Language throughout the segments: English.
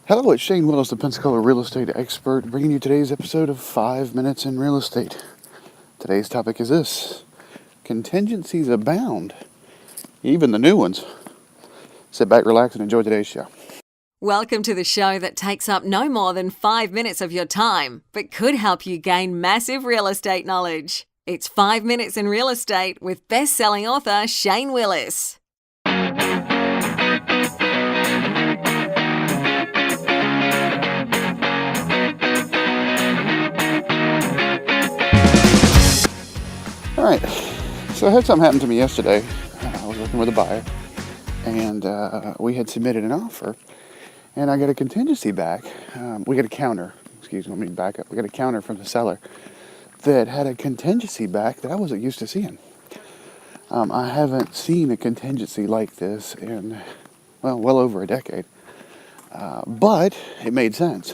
Hello, it's Shane Willis, the Pensacola real estate expert, bringing you today's episode of 5 Minutes in Real Estate. Today's topic is this: contingencies abound, even the new ones. Sit back, relax, and enjoy today's show. Welcome to the show that takes up no more than 5 minutes of your time, but could help you gain massive real estate knowledge. It's 5 Minutes in Real Estate with best-selling author Shane Willis. All right, so I had something happen to me yesterday. I was working with a buyer, and we had submitted an offer, and I got a contingency back. We got a counter. Excuse me, let me back up. We got a counter from the seller that had a contingency back that I wasn't used to seeing. I haven't seen a contingency like this in, well over a decade. But it made sense.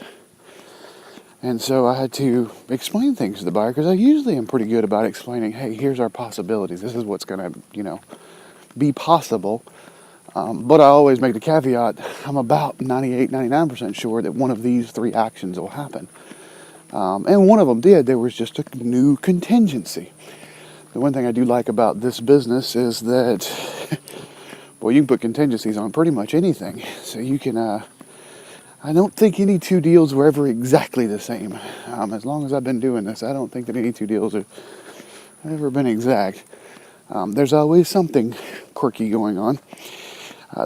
And so I had to explain things to the buyer, because I usually am pretty good about explaining, hey, here's our possibilities. This is what's going to, be possible. But I always make the caveat, I'm about 98, 99% sure that one of these three actions will happen. And one of them did. There was just a new contingency. The one thing I do like about this business is that, well, you can put contingencies on pretty much anything. So you can, I don't think any two deals were ever exactly the same. As long as I've been doing this, I don't think that any two deals have ever been exact. There's always something quirky going on.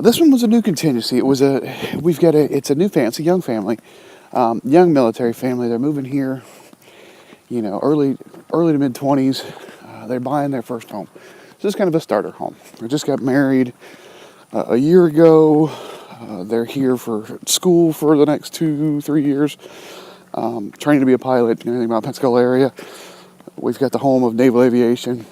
This one was a new contingency. It's a new family, it's a young family, young military family. They're moving here, early to mid 20s. They're buying their first home. So it's kind of a starter home. They just got married a year ago. They're here for school for the next 2-3 years, training to be a pilot, anything about Pensacola area. We've got the home of naval aviation.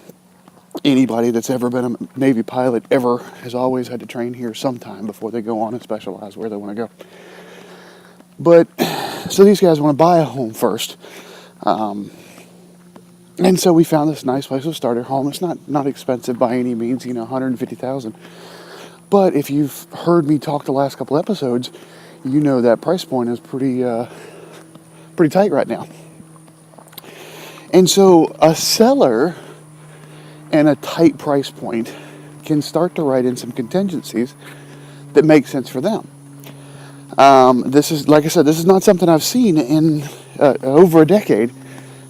Anybody that's ever been a Navy pilot ever has always had to train here sometime before they go on and specialize where they want to go. But, so these guys want to buy a home first. And so we found this nice place to start our home. It's not expensive by any means, $150,000. But if you've heard me talk the last couple episodes, you know that price point is pretty tight right now. And so a seller and a tight price point can start to write in some contingencies that make sense for them. This is, like I said, this is not something I've seen in over a decade,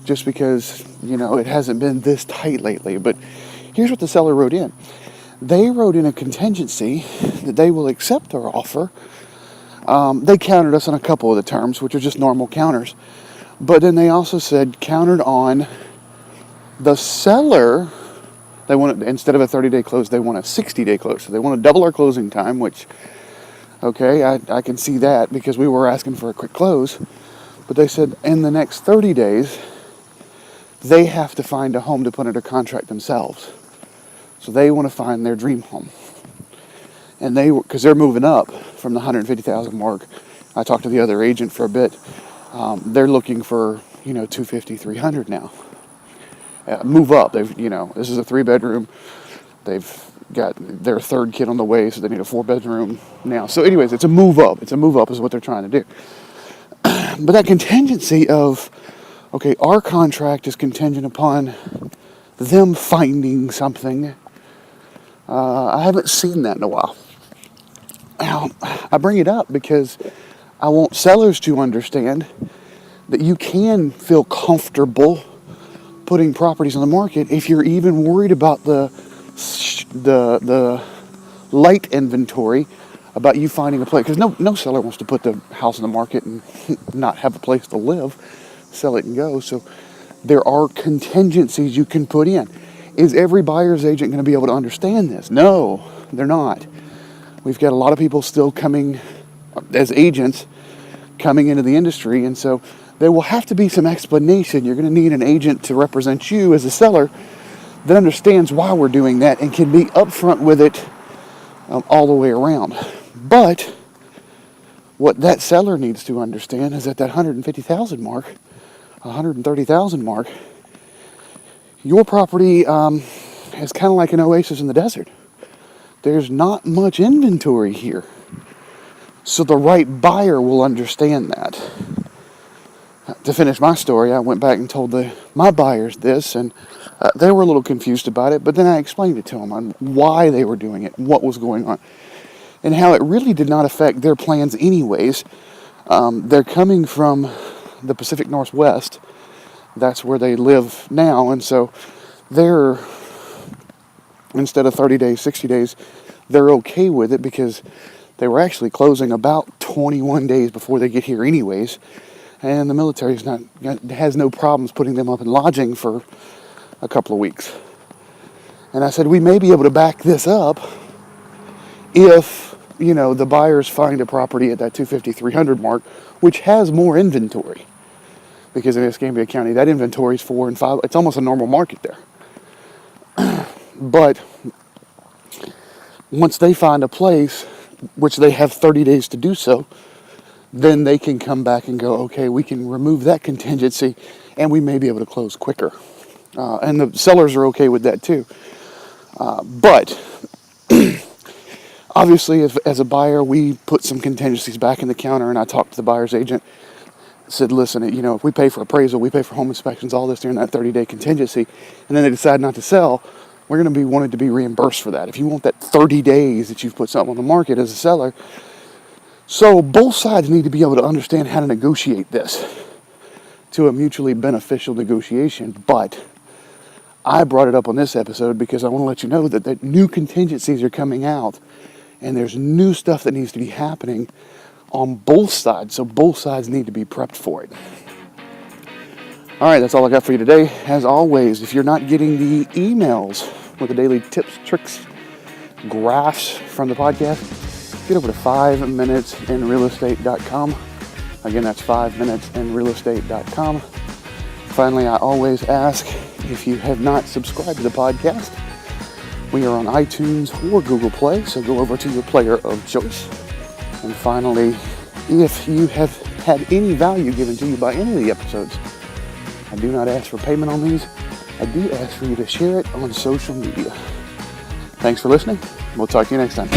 just because, it hasn't been this tight lately. But here's what the seller wrote in. They wrote in a contingency that they will accept our offer. They countered us on a couple of the terms, which are just normal counters. But then they also said, countered on the seller, they want, instead of a 30-day close, they want a 60-day close. So they want to double our closing time, which, okay, I can see that, because we were asking for a quick close. But they said in the next 30 days, they have to find a home to put under contract themselves. So they want to find their dream home. And because they're moving up from the 150,000 mark. I talked to the other agent for a bit. They're looking for, 250, 300 now. Move up. This is a 3-bedroom. They've got their third kid on the way, so they need a 4-bedroom now. So anyways, it's a move up. It's a move up is what they're trying to do. But that contingency of, okay, our contract is contingent upon them finding something. I haven't seen that in a while. Now, I bring it up because I want sellers to understand that you can feel comfortable putting properties on the market if you're even worried about the light inventory, about you finding a place. Because no seller wants to put the house on the market and not have a place to live, sell it and go. So there are contingencies you can put in. Is every buyer's agent going to be able to understand this? No, they're not. We've got a lot of people still coming as agents, coming into the industry, and so there will have to be some explanation. You're going to need an agent to represent you as a seller that understands why we're doing that and can be upfront with it all the way around. But what that seller needs to understand is that 150,000 mark, 130,000 mark, your property is kind of like an oasis in the desert. There's not much inventory here. So the right buyer will understand that. To finish my story, I went back and told my buyers this, and they were a little confused about it, but then I explained it to them on why they were doing it, what was going on, and how it really did not affect their plans anyways. They're coming from the Pacific Northwest. That's where they live now, and so they're, instead of 30 days, 60 days, they're okay with it because they were actually closing about 21 days before they get here anyways. And the military has no problems putting them up in lodging for a couple of weeks. And I said, we may be able to back this up if, the buyers find a property at that 250, 300 mark, which has more inventory. Because in Escambia County, that inventory is 4 and 5. It's almost a normal market there. But once they find a place, which they have 30 days to do so, then they can come back and go, okay, we can remove that contingency and we may be able to close quicker. And the sellers are okay with that too. But obviously, as a buyer, we put some contingencies back in the counter, and I talked to the buyer's agent, said, listen, if we pay for appraisal, we pay for home inspections, all this during that 30-day contingency, and then they decide not to sell, we're going to be wanted to be reimbursed for that. If you want that 30 days that you've put something on the market as a seller. So both sides need to be able to understand how to negotiate this to a mutually beneficial negotiation. But I brought it up on this episode because I want to let you know that new contingencies are coming out, and there's new stuff that needs to be happening on both sides. So both sides need to be prepped for it. All right, that's all I got for you today. As always, if you're not getting the emails with the daily tips, tricks, graphs from the podcast, get over to 5minutesinrealestate.com. Again, that's 5minutesinrealestate.com. Finally, I always ask, if you have not subscribed to the podcast, we are on iTunes or Google Play, so go over to your player of choice. And finally, if you have had any value given to you by any of the episodes, I do not ask for payment on these. I do ask for you to share it on social media. Thanks for listening. We'll talk to you next time.